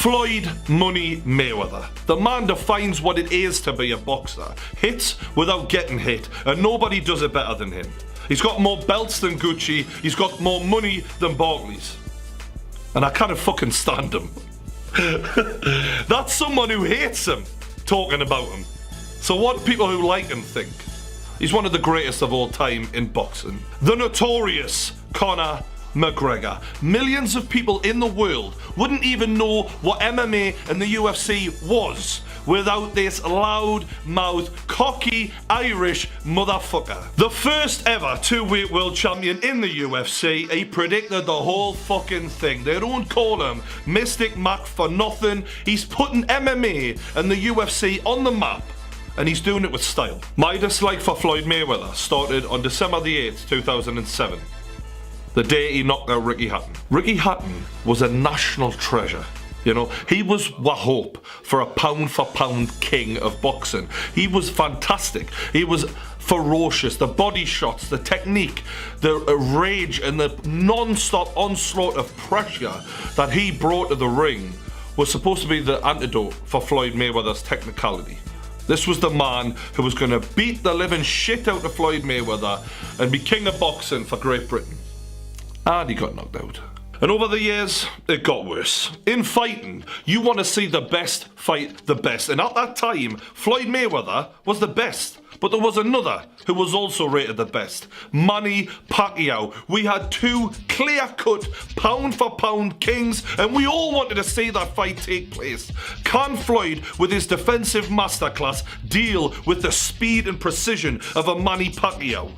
Floyd Money Mayweather. The man defines what it is to be a boxer. Hits without getting hit, and nobody does it better than him. He's got more belts than Gucci, he's got more money than Barclays. And I kind of fucking stand him. That's someone who hates him talking about him. So what do people who like him think? He's one of the greatest of all time in boxing. The notorious Conor McGregor. Millions of people in the world wouldn't even know what MMA and the UFC was without this loud-mouthed, cocky Irish motherfucker. The first ever two-weight world champion in the UFC, he predicted the whole fucking thing. They don't call him Mystic Mac for nothing. He's putting MMA and the UFC on the map, and he's doing it with style. My dislike for Floyd Mayweather started on December the 8th, 2007. The day he knocked out Ricky Hatton. Ricky Hatton was a national treasure. You know, he was what hope for a pound-for-pound king of boxing. He was fantastic. He was ferocious. The body shots, the technique, the rage and the non-stop onslaught of pressure that he brought to the ring was supposed to be the antidote for Floyd Mayweather's technicality. This was the man who was going to beat the living shit out of Floyd Mayweather and be king of boxing for Great Britain. And he got knocked out. And over the years, it got worse. In fighting, you want to see the best fight the best. And at that time, Floyd Mayweather was the best. But there was another who was also rated the best. Manny Pacquiao. We had two clear-cut, pound-for-pound kings, and we all wanted to see that fight take place. Can Floyd, with his defensive masterclass, deal with the speed and precision of a Manny Pacquiao?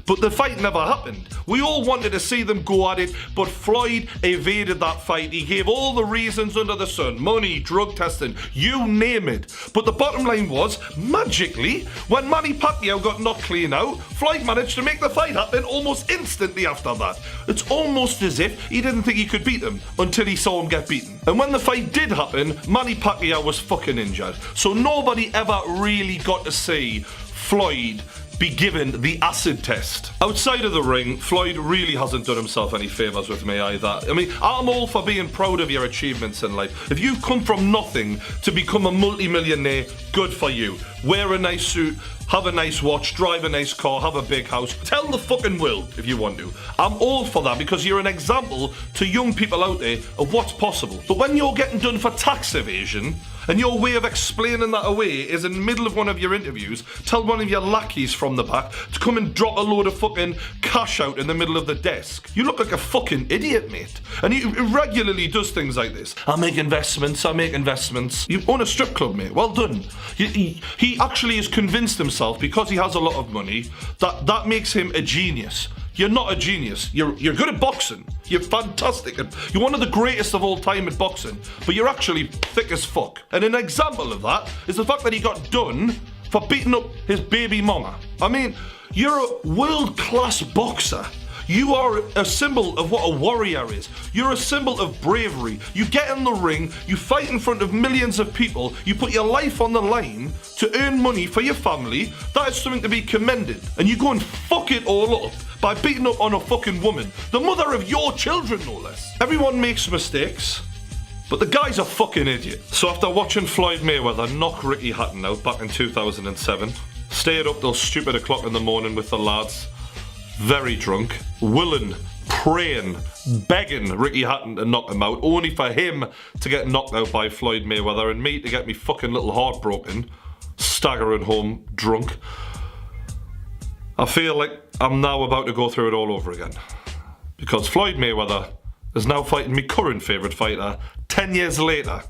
But the fight never happened. We all wanted to see them go at it, but Floyd evaded that fight. He gave all the reasons under the sun. Money, drug testing, you name it. But the bottom line was, magically, when Manny Pacquiao got knocked clean out, Floyd managed to make the fight happen almost instantly after that. It's almost as if he didn't think he could beat him until he saw him get beaten. And when the fight did happen, Manny Pacquiao was fucking injured. So nobody ever really got to see Floyd be given the acid test. Outside of the ring, Floyd really hasn't done himself any favours with me either. I mean, I'm all for being proud of your achievements in life. If you come from nothing to become a multi-millionaire, good for you. Wear a nice suit, have a nice watch, drive a nice car, have a big house. Tell the fucking world if you want to. I'm all for that because you're an example to young people out there of what's possible. But when you're getting done for tax evasion, and your way of explaining that away is in the middle of one of your interviews, tell one of your lackeys from the back to come and drop a load of fucking cash out in the middle of the desk. You look like a fucking idiot, mate. And he regularly does things like this. I make investments. You own a strip club, mate. Well done. He actually has convinced himself, because he has a lot of money, that makes him a genius. You're not a genius. You're good at boxing. You're fantastic. You're one of the greatest of all time at boxing. But you're actually thick as fuck. And an example of that is the fact that he got done for beating up his baby mama. I mean, you're a world-class boxer. You are a symbol of what a warrior is. You're a symbol of bravery. You get in the ring, you fight in front of millions of people, you put your life on the line to earn money for your family. That is something to be commended. And you go and fuck it all up by beating up on a fucking woman. The mother of your children, no less. Everyone makes mistakes, but the guy's a fucking idiot. So after watching Floyd Mayweather knock Ricky Hatton out back in 2007, stayed up till stupid o'clock in the morning with the lads, very drunk, willing, praying, begging Ricky Hatton to knock him out, only for him to get knocked out by Floyd Mayweather and me to get me fucking little heart broken, staggering home drunk. I feel like I'm now about to go through it all over again. Because Floyd Mayweather is now fighting my current favourite fighter 10 years later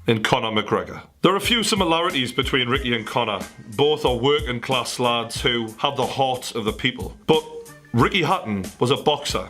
in Conor McGregor. There are a few similarities between Ricky and Conor. Both are working class lads who have the hearts of the people. But Ricky Hatton was a boxer.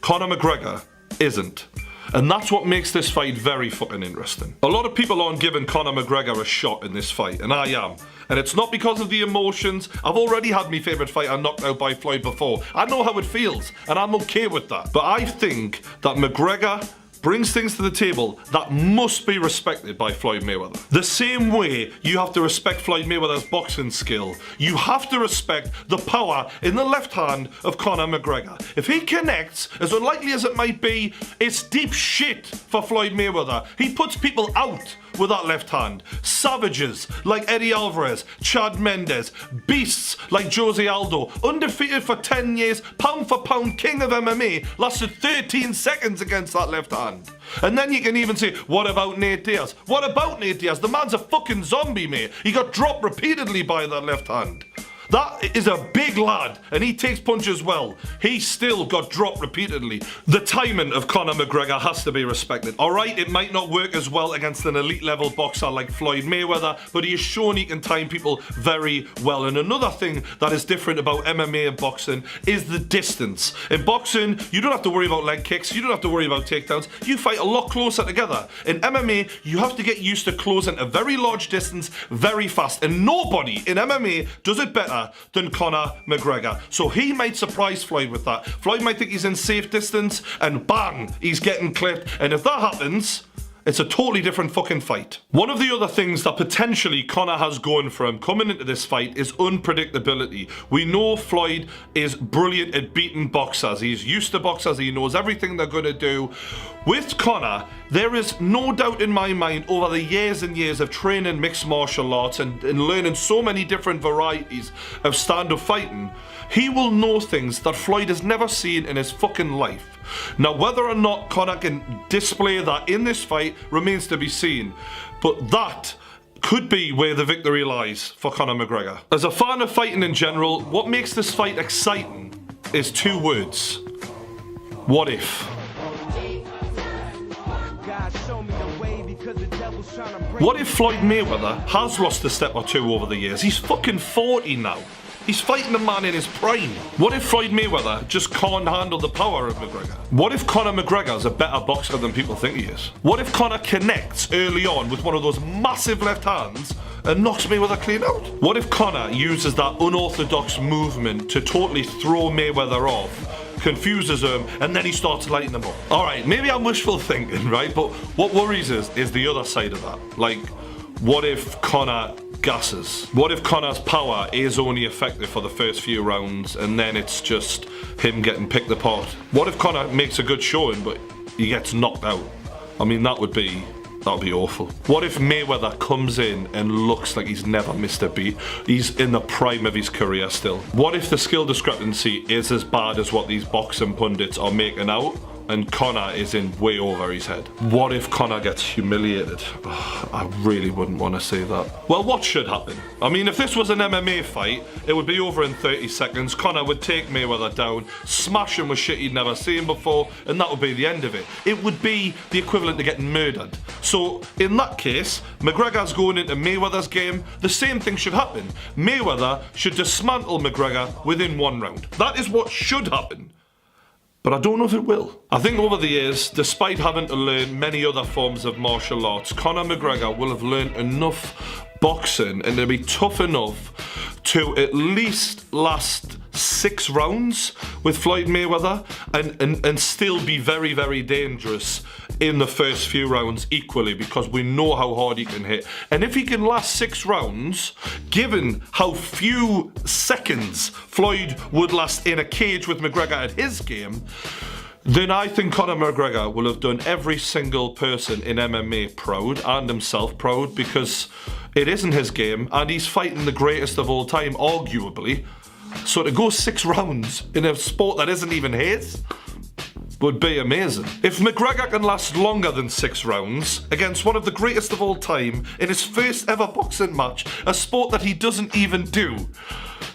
Conor McGregor isn't. And that's what makes this fight very fucking interesting. A lot of people aren't giving Conor McGregor a shot in this fight, and I am. And it's not because of the emotions. I've already had my favourite fighter knocked out by Floyd before. I know how it feels, and I'm okay with that. But I think that McGregor brings things to the table that must be respected by Floyd Mayweather. The same way you have to respect Floyd Mayweather's boxing skill, you have to respect the power in the left hand of Conor McGregor. If he connects, as unlikely as it might be, it's deep shit for Floyd Mayweather. He puts people out with that left hand. Savages like Eddie Alvarez, Chad Mendes, beasts like Jose Aldo, undefeated for 10 years, pound for pound king of MMA, lasted 13 seconds against that left hand. And then you can even say, what about Nate Diaz? What about Nate Diaz? The man's a fucking zombie, mate. He got dropped repeatedly by that left hand. That is a big lad, and he takes punches well. He still got dropped repeatedly. The timing of Conor McGregor has to be respected. Alright, it might not work as well against an elite level boxer like Floyd Mayweather, but he has shown he can time people very well. And another thing that is different about MMA and boxing is the distance. In boxing, you don't have to worry about leg kicks, you don't have to worry about takedowns. You fight a lot closer together. In MMA, you have to get used to closing a very large distance very fast, and nobody in MMA does it better than Conor McGregor. So he might surprise Floyd with that. Floyd might think he's in safe distance and bang, he's getting clipped. And if that happens, it's a totally different fucking fight. One of the other things that potentially Conor has going for him coming into this fight is unpredictability. We know Floyd is brilliant at beating boxers. He's used to boxers. He knows everything they're going to do. With Conor, there is no doubt in my mind over the years and years of training mixed martial arts and learning so many different varieties of stand-up fighting, he will know things that Floyd has never seen in his fucking life. Now, whether or not Conor can display that in this fight remains to be seen, but that could be where the victory lies for Conor McGregor. As a fan of fighting in general, what makes this fight exciting is two words. What if? What if Floyd Mayweather has lost a step or two over the years? He's fucking 40 now. He's fighting a man in his prime. What if Floyd Mayweather just can't handle the power of McGregor? What if Conor McGregor's a better boxer than people think he is? What if Conor connects early on with one of those massive left hands and knocks Mayweather clean out? What if Conor uses that unorthodox movement to totally throw Mayweather off, confuses him, and then he starts lighting them up? Alright, maybe I'm wishful thinking, right? But what worries us is the other side of that. Like, what if Conor gasses? What if Conor's power is only effective for the first few rounds and then it's just him getting picked apart? What if Conor makes a good showing but he gets knocked out? I mean, that would be awful. What if Mayweather comes in and looks like he's never missed a beat? He's in the prime of his career still. What if the skill discrepancy is as bad as what these boxing pundits are making out, and Conor is in way over his head? What if Conor gets humiliated? I really wouldn't want to say that. Well, what should happen? I mean, if this was an MMA fight, it would be over in 30 seconds. Conor would take Mayweather down, smash him with shit he'd never seen before, and that would be the end of it. It would be the equivalent to getting murdered. So, in that case, McGregor's going into Mayweather's game. The same thing should happen. Mayweather should dismantle McGregor within one round. That is what should happen. But I don't know if it will. I think over the years, despite having to learn many other forms of martial arts, Conor McGregor will have learned enough boxing and to be tough enough to at least last 6 rounds with Floyd Mayweather and still be very, very dangerous in the first few rounds equally, because we know how hard he can hit. And if he can last 6 rounds, given how few seconds Floyd would last in a cage with McGregor at his game, then I think Conor McGregor will have done every single person in MMA proud and himself proud, because it isn't his game and he's fighting the greatest of all time, arguably. So to go 6 rounds in a sport that isn't even his would be amazing. If McGregor can last longer than 6 rounds against one of the greatest of all time in his first ever boxing match, a sport that he doesn't even do,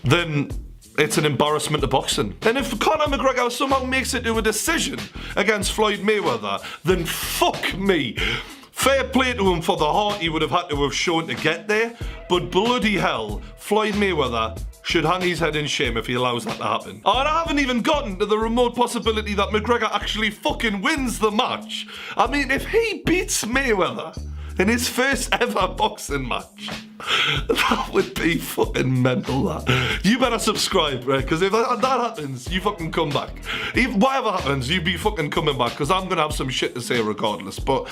then it's an embarrassment to boxing. And if Conor McGregor somehow makes it to a decision against Floyd Mayweather, then fuck me. Fair play to him for the heart he would have had to have shown to get there, but bloody hell, Floyd Mayweather should hang his head in shame if he allows that to happen. And I haven't even gotten to the remote possibility that McGregor actually fucking wins the match. I mean, if he beats Mayweather, in his first ever boxing match. That would be fucking mental, that. You better subscribe, right? Because if that happens, you fucking come back. If whatever happens, you be fucking coming back, because I'm going to have some shit to say regardless. But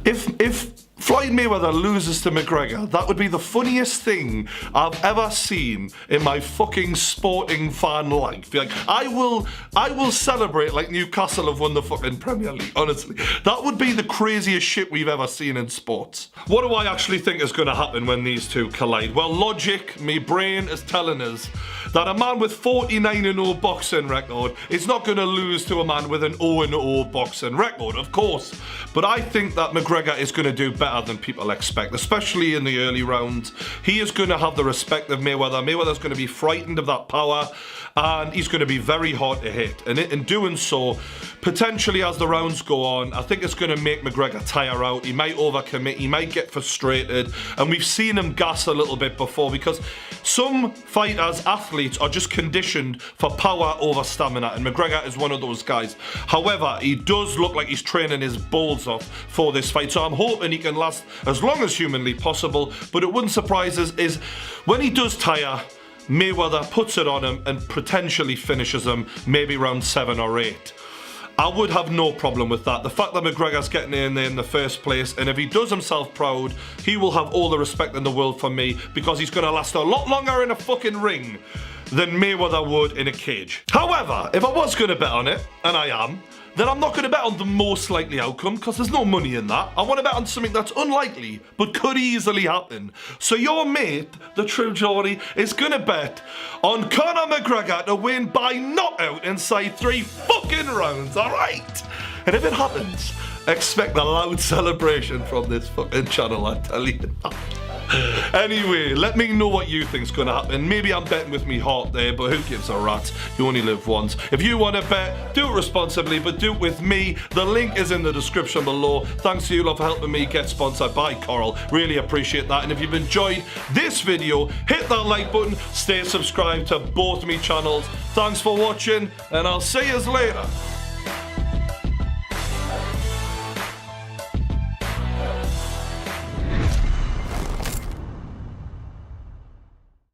if Floyd Mayweather loses to McGregor, that would be the funniest thing I've ever seen in my fucking sporting fan life. Like, I will celebrate like Newcastle have won the fucking Premier League, honestly. That would be the craziest shit we've ever seen in sports. What do I actually think is going to happen when these two collide? Well, logic, me brain is telling us that a man with 49-0 boxing record is not going to lose to a man with an 0-0 boxing record, of course. But I think that McGregor is going to do better than people expect, especially in the early rounds. He is going to have the respect of Mayweather. Mayweather's going to be frightened of that power, and he's going to be very hard to hit. And in doing so, potentially as the rounds go on, I think it's going to make McGregor tire out. He might overcommit, he might get frustrated, and we've seen him gas a little bit before, because some fighters, athletes, are just conditioned for power over stamina, and McGregor is one of those guys. However, he does look like he's training his balls off for this fight, so I'm hoping he can last as long as humanly possible. But it wouldn't surprise us is when he does tire, Mayweather puts it on him and potentially finishes him maybe round 7 or 8. I would have no problem with that. The fact that McGregor's getting in there in the first place, and if he does himself proud, he will have all the respect in the world for me, because he's going to last a lot longer in a fucking ring than Mayweather would in a cage. However, if I was going to bet on it, and I am, then I'm not going to bet on the most likely outcome, because there's no money in that. I want to bet on something that's unlikely, but could easily happen. So your mate, the true Geordie, is going to bet on Conor McGregor to win by knockout inside 3 fucking rounds, alright? And if it happens, expect a loud celebration from this fucking channel, I tell you. Anyway, let me know what you think's gonna happen. Maybe I'm betting with me heart there, but who gives a rat? You only live once. If you want to bet, do it responsibly, but do it with me. The link is in the description below. Thanks to you lot for helping me get sponsored by Coral. Really appreciate that. And if you've enjoyed this video, hit that like button. Stay subscribed to both me channels. Thanks for watching, and I'll see you later.